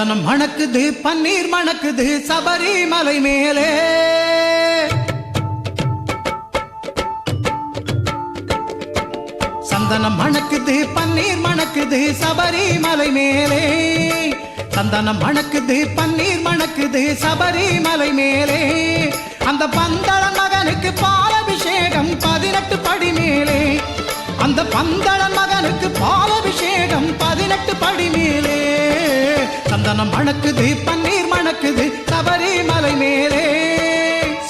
சந்தனம் மணக்குது பன்னீர் மணக்குது சபரிமலை மேலே. சந்தனம் மணக்குது பன்னீர் மணக்குது சபரிமலை மேலே. சந்தனம் மணக்குது பன்னீர் மணக்குது சபரிமலை மேலே. அந்த பந்தளன் மகனுக்கு பாலபிஷேகம் 18 படி மேலே. அந்த பந்தளன் மகனுக்கு பாலபிஷேகம் 18 படி மேலே. சந்தனம் மணக்குது பன்னீர் மணக்குது சபரிமலை மேலே.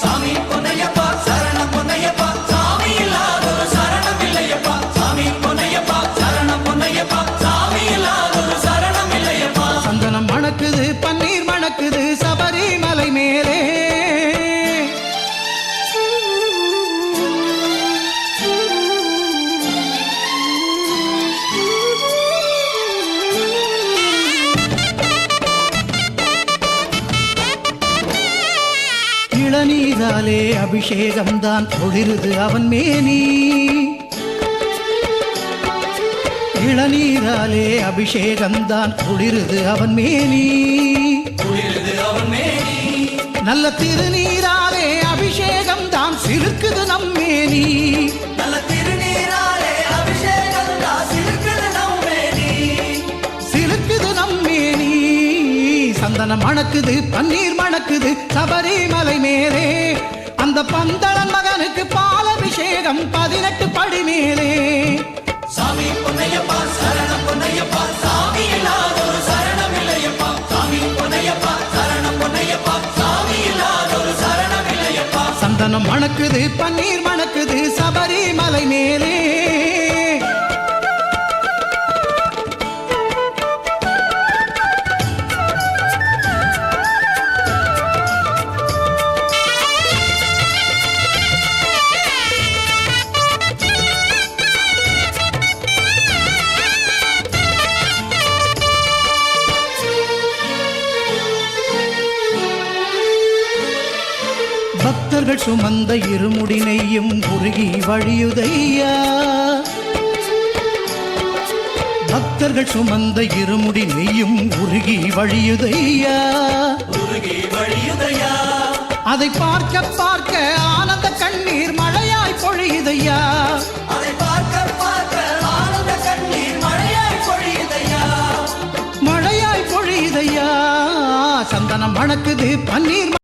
சாமி பொன்னையப்பா சரணம் பொன்னையப்பா, சாமி இல்லாதொரு சரணம் இல்லையப்பா. சாமி பொன்னையப்பா சரணம் பொன்னையப்பா, சாமி இல்லாதொரு சரணம் இல்லையப்பா. சந்தனம் மணக்குது பன்னீர் மணக்குது சபரிமலை மேலே. இளநீராலே அபிஷேகம்தான் ஒளிருது அவன் மேனி. இளநீராலே அபிஷேகம்தான் ஒளிருது அவன் மேனி. நல்ல திருநீராலே அபிஷேகம்தான் சிறுக்குது நம்மேனி. நல்ல திருநீராலே அபிஷேகம் தான் சிலுக்குது நம்மேனி. சிறுக்குது நம்மேனி. சந்தனம் மணக்குது பன்னீர் மணக்குது சபரிமலை மேலே. அந்த பந்தளன் மகனுக்கு பாலபிஷேகம் 18 படி மேலே. சாமி பொன்னையப்பா சரணம் பொன்னையப்பா, சாமி இல்லாதொரு சரணம் இல்லையப்பா. சாமி பொன்னையப்பா சரணம் பொன்னையப்பா, சாமி இல்லாதொரு சரணம் இல்லையப்பா. சந்தனம் மணக்குது பன்னீர் மணக்குது சபரிமலை மேலே. பக்தர்கள் சுமந்த இருமுடினையும் உருகி வழியுதையா. பக்தர்கள் சுமந்த இருமுடி நெய்யும் உருகி வழியுதையா. உருகி வழியுதையா. அதை பார்க்க பார்க்க ஆனந்த கண்ணீர் மழையாய் பொழியுதையா. அதை பார்க்க பார்க்க ஆனந்த கண்ணீர் மழையாய் பொழியுதையா. மழையாய் பொழியுதையா. சந்தனம் மணக்குது பன்னீர்